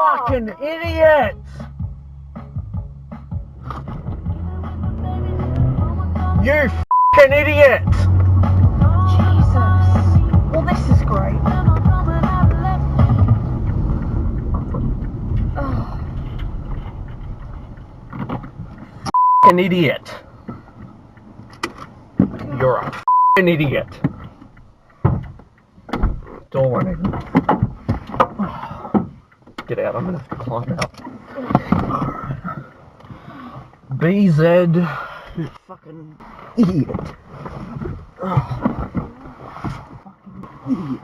fucking idiot! You fucking idiot! Jesus. Well, this is great. Oh. Fucking idiot. You're a fucking idiot. Don't worry. Get out, I'm gonna have to climb out. BZ, you fucking idiot. Fucking idiot.